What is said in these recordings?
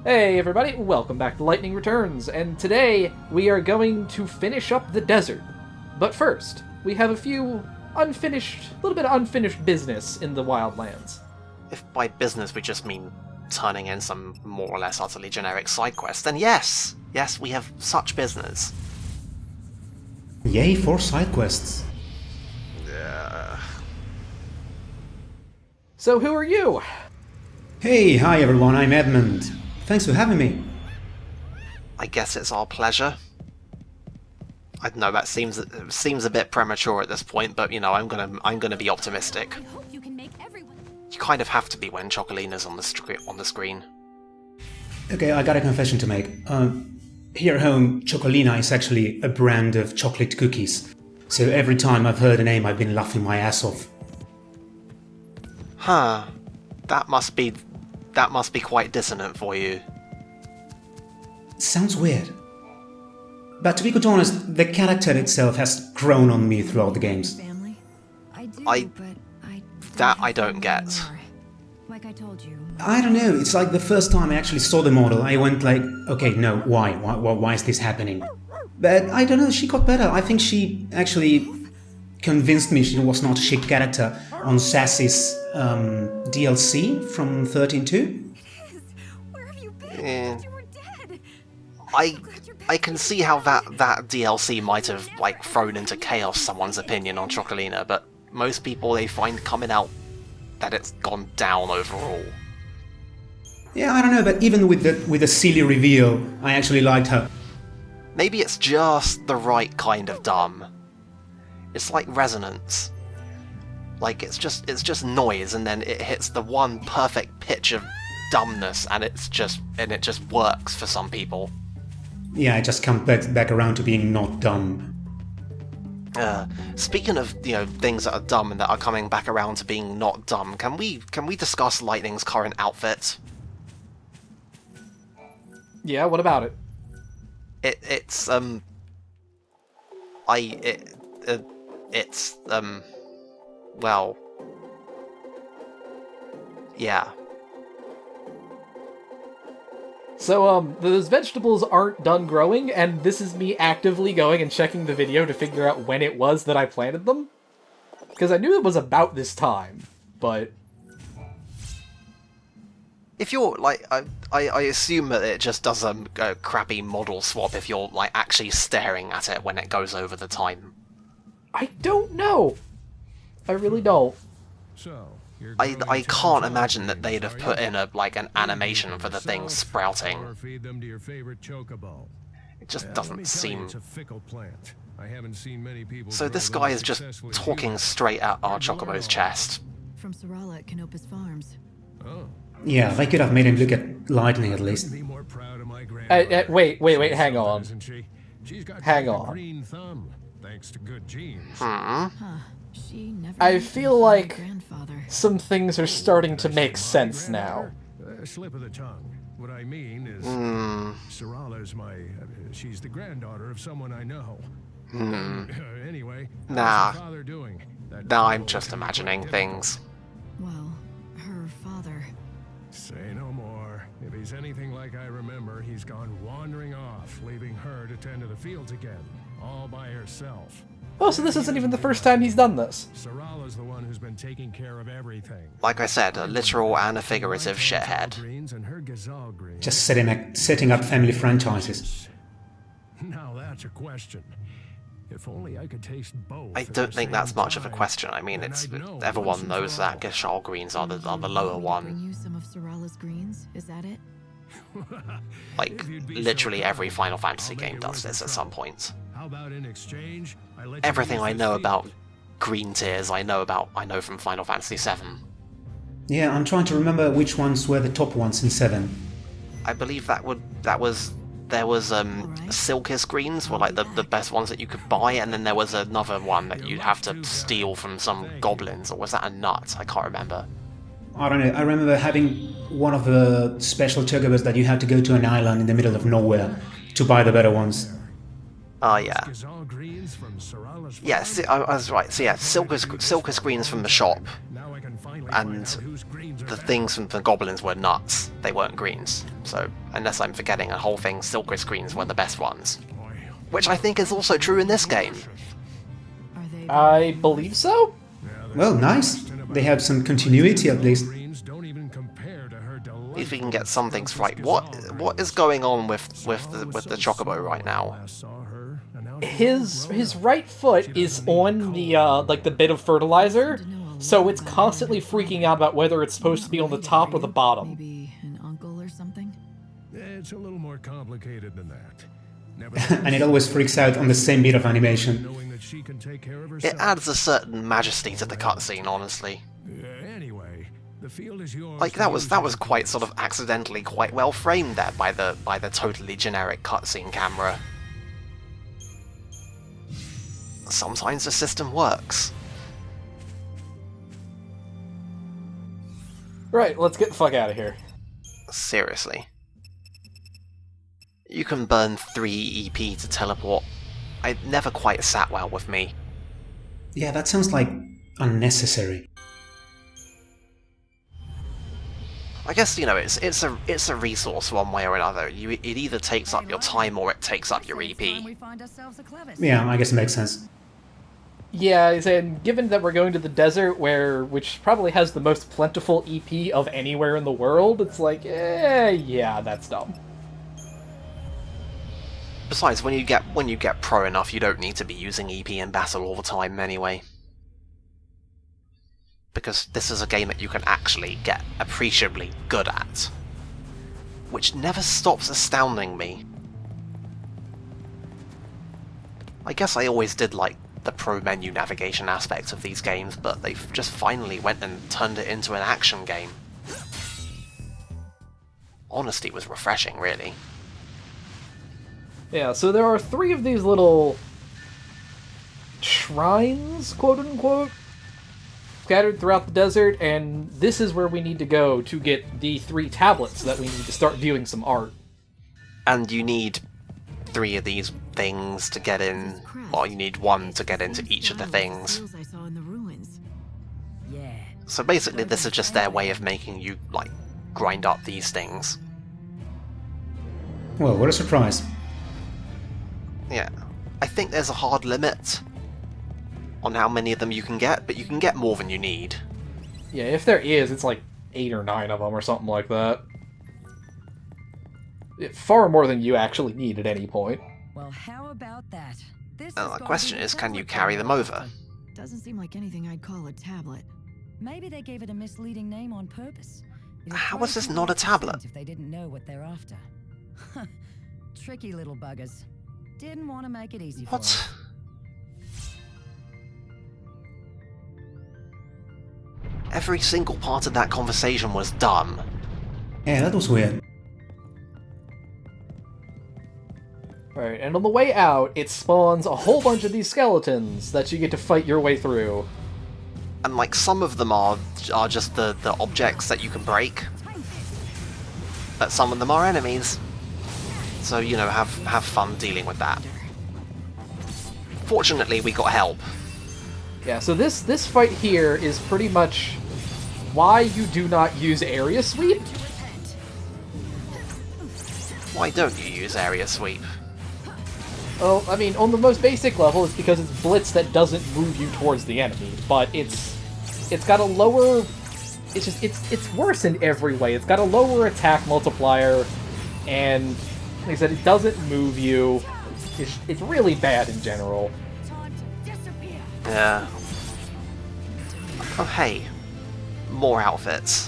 Hey everybody, welcome back to Lightning Returns, and today we are going to finish up the desert. But first, we have a little bit of unfinished business in the Wildlands. If by business we just mean turning in some more or less utterly generic side quests, then yes, we have such business. Yay for side quests. So who are you? Hey, hi everyone, I'm Edmund. Thanks for having me. I guess it's our pleasure. I know that seems a bit premature at this point, but you know, I'm gonna be optimistic. I hope you can make everyone. You kind of have to be when Chocolina's on the screen. Okay, I got a confession to make. Here at home, Chocolina is actually a brand of chocolate cookies. So every time I've heard a name, I've been laughing my ass off. Huh. That must be quite dissonant for you. Sounds weird. But to be quite honest, the character itself has grown on me throughout the games. Family? I do, That I don't get. Like I told you. I don't know, it's like the first time I actually saw the model, I went like, okay, no, why is this happening? But I don't know, she got better. I think she actually convinced me she was not a shit character on Sassy's DLC from 13.2. Where have you been? You were dead. I can see how that DLC might have like thrown into chaos someone's opinion on Chocolina, but most people they find coming out that it's gone down overall. Yeah, I don't know, but even with the silly reveal, I actually liked her. Maybe it's just the right kind of dumb. It's like resonance. Like it's just noise, and then it hits the one perfect pitch of dumbness, and it just works for some people. Yeah, I just come back around to being not dumb. Speaking of things that are dumb and that are coming back around to being not dumb, can we discuss Lightning's current outfit? Yeah, what about it? Well, yeah. So, those vegetables aren't done growing, and this is me actively going and checking the video to figure out when it was that I planted them. Because I knew it was about this time, but... If you're, like, I assume that it just does a crappy model swap if you're, like, actually staring at it when it goes over the time. I don't know. I really don't. I can't imagine that they'd have put in an animation for the thing sprouting. It just doesn't seem... So this guy is just talking straight at our Chocobo's chest. From Sarala at Canopus Farms. Yeah, they could have made him look at Lightning at least. Wait, hang on. Hang on. She never I feel like grandfather. some things are starting to make sense now. Slip of the tongue. What I mean is, Sarala's she's the granddaughter of someone I know. Anyway, how's her father doing? Nah, I'm just imagining things. Well, her father. Say no more. If he's anything like I remember, he's gone wandering off, leaving her to tend to the fields again, all by herself. Oh, so this isn't even the first time he's done this. Sarala's the one who's been taking care of everything. Like I said, a literal and a figurative shithead. Just setting up family franchises. Now that's a question. If only I could taste both. I don't think that's much of a question. I mean, everyone knows that Gishal greens are the lower Bring one. you some of Sarala's greens. Is that it? Like, literally every Final Fantasy game does this at some point. How about in exchange, I let you Everything use I this know field? about green tiers, I know from Final Fantasy VII. Yeah, I'm trying to remember which ones were the top ones in 7. I believe there was Silkis greens were like the best ones that you could buy, and then there was another one that you'd have to steal from some goblins, or was that a nut? I can't remember. I don't know, I remember having one of the special chocobos that you had to go to an island in the middle of nowhere to buy the better ones. Oh, yeah. Gazal greens from Sarala's Yes, I was right. So yeah, Silkus greens from the shop. Now I can finally And find out whose greens are the better. things from the goblins were nuts. They weren't greens. So, unless I'm forgetting a whole thing, Silkris greens were the best ones. Boy, Which I think is also true in this game. Are they? I believe so? yeah, there's Well, no nice. question about They have some continuity at least. greens don't even compare to her If we can delightful get some things Scrumptious right. What Gazelle is greens. going on with Sorrel was the so chocobo small right when I now? last saw her, and now she's His all grown his up. right foot She is doesn't need on the coal. like the bit of fertilizer, Seem to know a so lot it's about constantly her father. freaking out about whether it's supposed to be on the top or the bottom. Maybe an uncle or something. It's a little more complicated than that. And it always freaks out on the same bit of animation. Knowing that she can take care of It herself. adds a certain majesty to the cutscene, honestly. Anyway, the field is yours. Like to that use was as quite please. sort of accidentally quite well framed there by the totally generic cutscene camera. Sometimes the system works. Right, let's get the fuck out of here. Seriously. You can burn 3 EP to teleport. It never quite sat well with me. Yeah, that sounds like unnecessary. I guess, you know, it's a resource one way or another. It either takes up your time or it takes up your EP. Yeah, I guess it makes sense. Yeah, and given that we're going to the desert, which probably has the most plentiful EP of anywhere in the world, it's like, yeah, that's dumb. Besides, when you get pro enough, you don't need to be using EP in battle all the time anyway. Because this is a game that you can actually get appreciably good at. Which never stops astounding me. I guess I always did like the pro menu navigation aspect of these games, but they've just finally went and turned it into an action game. Honesty was refreshing, really. Yeah, so there are 3 of these little shrines, quote-unquote, scattered throughout the desert, and this is where we need to go to get the 3 tablets that we need to start viewing some art. And you need 3 of these things to get in, well, you need 1 to get into each of the things. I saw in the ruins. Yeah. So basically this is just their way of making you, like, grind up these things. Well, what a surprise. Yeah. I think there's a hard limit on how many of them you can get, but you can get more than you need. Yeah, if there is, it's like 8 or 9 of them or something like that. Far more than you actually need at any point. Well, how about that? This Now is the going question to be is, a can you tablet carry them over? tablet. Doesn't seem like anything I'd call a tablet. Maybe they gave it a misleading name on purpose. It'd How probably is this be not a less tablet? distinct if they didn't know what they're after. Tricky little buggers. Didn't want to make it easy for What? us. Every single part of that conversation was dumb. Yeah, that was weird. Right, and on the way out, it spawns a whole bunch of these skeletons that you get to fight your way through. And like some of them are just the objects that you can break. But some of them are enemies. So, you know, have fun dealing with that. Fortunately, we got help. Yeah, so this fight here is pretty much why you do not use area sweep. Why don't you use area sweep? Well, I mean, on the most basic level, it's because it's blitz that doesn't move you towards the enemy, but it's got a lower. It's worse in every way. It's got a lower attack multiplier, and like I said, it doesn't move you. It's really bad in general. Yeah. Oh hey, more outfits.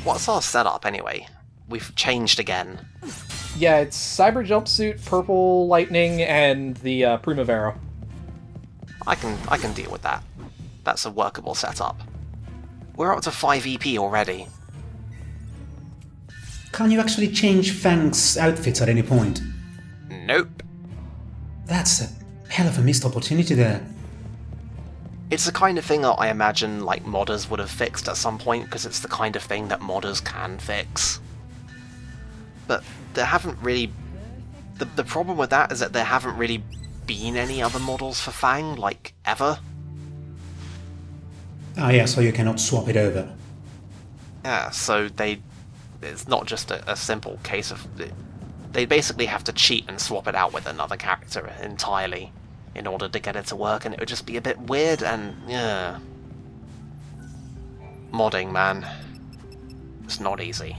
What's our setup anyway? We've changed again. Yeah, it's Cyber Jumpsuit, Purple Lightning, and the Primavera. I can deal with that. That's a workable setup. We're up to 5 EP already. Can you actually change Fang's outfits at any point? Nope. That's a hell of a missed opportunity there. It's the kind of thing that I imagine like modders would have fixed at some point, because it's the kind of thing that modders can fix. But there haven't really... The problem with that is that there haven't really been any other models for Fang, like, ever. Ah, yeah, so you cannot swap it over. Yeah, so it's not just a simple case of... They basically have to cheat and swap it out with another character entirely in order to get it to work, and it would just be a bit weird, and yeah. Modding, man. It's not easy.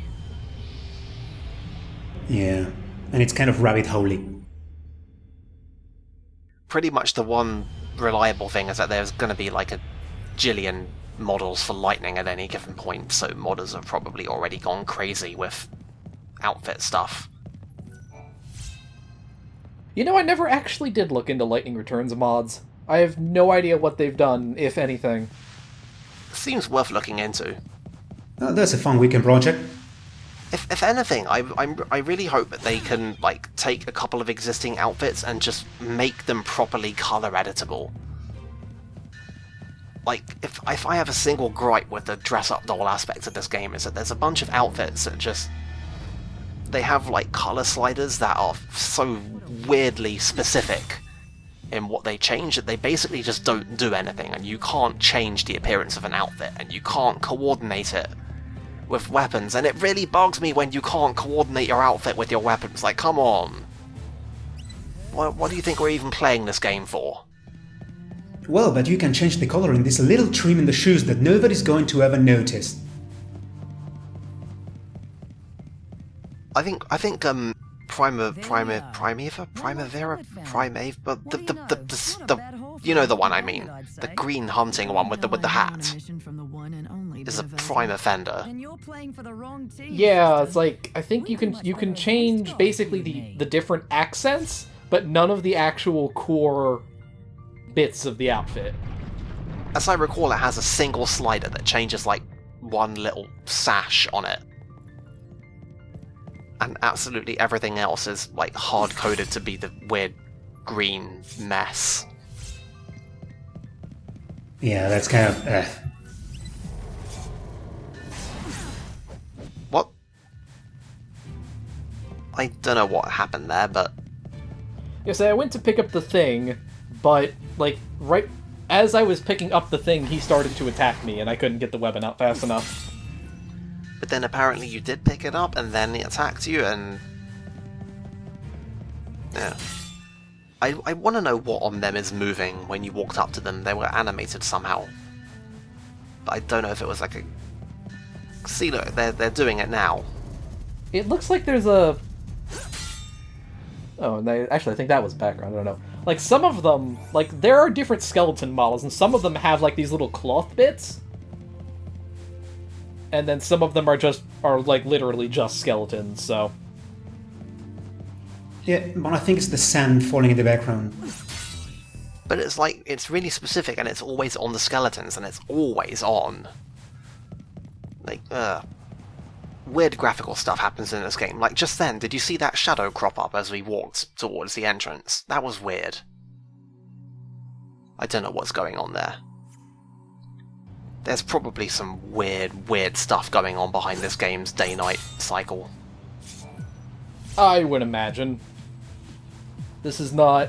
Yeah, and it's kind of rabbit holey. Pretty much the one reliable thing is that there's going to be like a jillion models for lightning at any given point, so modders have probably already gone crazy with outfit stuff. You know, I never actually did look into Lightning Returns mods. I have no idea what they've done, if anything. Seems worth looking into. Oh, that's a fun weekend project. If anything, I really hope that they can like take a couple of existing outfits and just make them properly color editable. Like, if I have a single gripe with the dress-up doll aspect of this game, is that there's a bunch of outfits that just... They have, like, color sliders that are so weirdly specific in what they change that they basically just don't do anything, and you can't change the appearance of an outfit, and you can't coordinate it with weapons, and it really bugs me when you can't coordinate your outfit with your weapons. Like, come on. What do you think we're even playing this game for? Well, but you can change the color in this little trim in the shoes that nobody's going to ever notice. I think Primavera, but the you know the one I mean, the green hunting one with the hat is a prime offender. Yeah, it's like, I think you can change basically the different accents, but none of the actual core bits of the outfit. As I recall, it has a single slider that changes like one little sash on it. And absolutely everything else is like hard-coded to be the weird green mess. Yeah, that's kind of... What? I don't know what happened there, but... Yeah, so I went to pick up the thing, but, like, right as I was picking up the thing, he started to attack me, and I couldn't get the weapon out fast enough. But then apparently you did pick it up, and then it attacked you, and... Yeah. I want to know what on them is moving when you walked up to them. They were animated somehow. But I don't know if it was like a... See, look, they're doing it now. It looks like there's a... Oh, and actually, I think that was background, I don't know. Like, some of them, like, there are different skeleton models, and some of them have, like, these little cloth bits. And then some of them are like, literally just skeletons, so... Yeah, but I think it's the sand falling in the background. But it's like, it's really specific, and it's always on the skeletons, and it's always on. Like, weird graphical stuff happens in this game. Like, just then, did you see that shadow crop up as we walked towards the entrance? That was weird. I don't know what's going on there. There's probably some weird stuff going on behind this game's day-night cycle. I would imagine. This is not...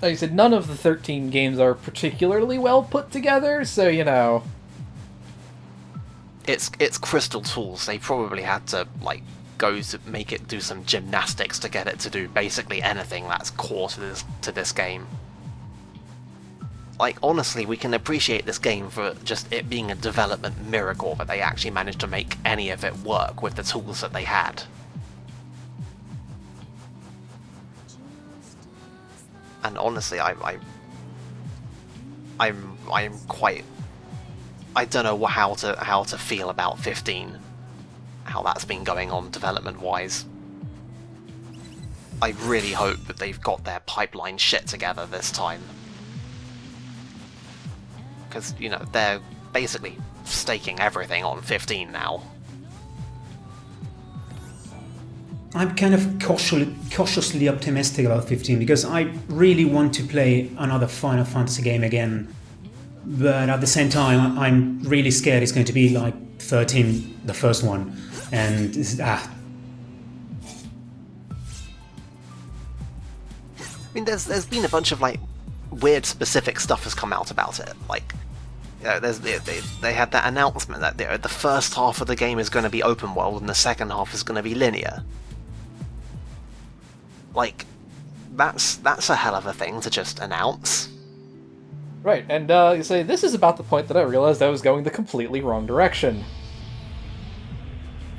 Like I said, none of the 13 games are particularly well put together, so, you know... It's Crystal Tools. They probably had to, like, go to make it do some gymnastics to get it to do basically anything that's core to this game. Like, honestly, we can appreciate this game for just it being a development miracle that they actually managed to make any of it work with the tools that they had. And honestly, I'm quite... I don't know how to feel about 15. How that's been going on development-wise. I really hope that they've got their pipeline shit together this time. Because, you know, they're basically staking everything on 15 now. I'm kind of cautiously optimistic about 15 because I really want to play another Final Fantasy game again. But at the same time, I'm really scared it's going to be like 13, the first one. And I mean, there's been a bunch of like weird specific stuff has come out about it. Like, they had that announcement that the first half of the game is going to be open world and the second half is going to be linear. Like, that's a hell of a thing to just announce. Right, and you say, this is about the point that I realized I was going the completely wrong direction.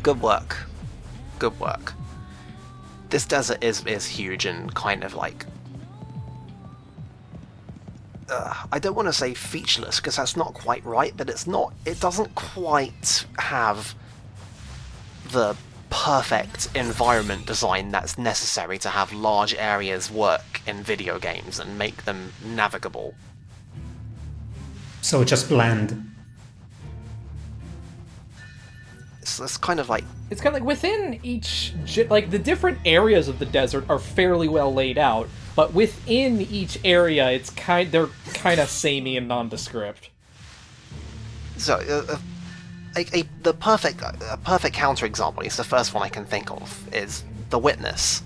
Good work. Good work. This desert is huge and kind of like... I don't want to say featureless, because that's not quite right, but it doesn't quite have the perfect environment design that's necessary to have large areas work in video games and make them navigable. So just bland. It's kind of like... It's kind of like within each... Like, the different areas of the desert are fairly well laid out, but within each area, they're kind of samey and nondescript. So, a perfect counterexample, at least the first one I can think of, is The Witness.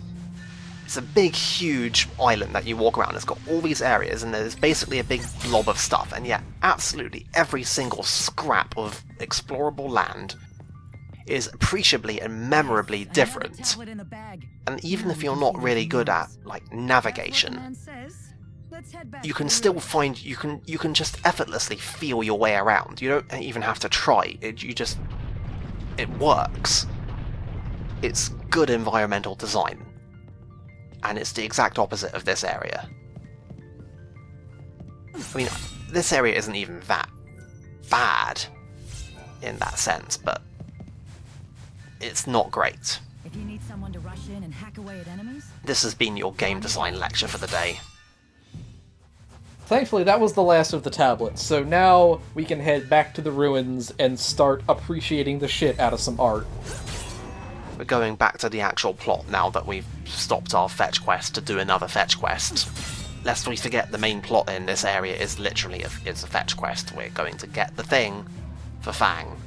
It's a big, huge island that you walk around. It's got all these areas, and there's basically a big blob of stuff, and yet absolutely every single scrap of explorable land is appreciably and memorably different. And even if you're not really good at, like, navigation, you can still find, you can just effortlessly feel your way around. You don't even have to try. It works. It's good environmental design. And it's the exact opposite of this area. I mean, this area isn't even that bad in that sense, but it's not great. If you need someone to rush in and hack away at enemies, This has been your game design lecture for the day. Thankfully, that was the last of the tablets, so now we can head back to the ruins and start appreciating the shit out of some art. We're going back to the actual plot now that we've stopped our fetch quest to do another fetch quest. Lest we forget, the main plot in this area is literally a fetch quest. We're going to get the thing for Fang.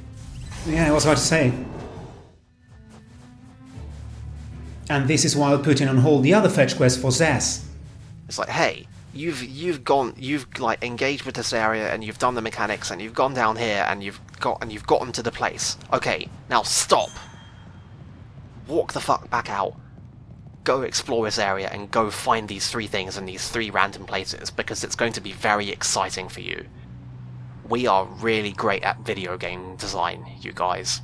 Yeah, I was about to say. And this is while putting on hold the other fetch quest for Zaz. It's like, hey, you've like engaged with this area and you've done the mechanics and you've gone down here and you've gotten to the place. Okay, now stop. Walk the fuck back out. Go explore this area and go find these 3 things in these 3 random places, because it's going to be very exciting for you. We are really great at video game design, you guys.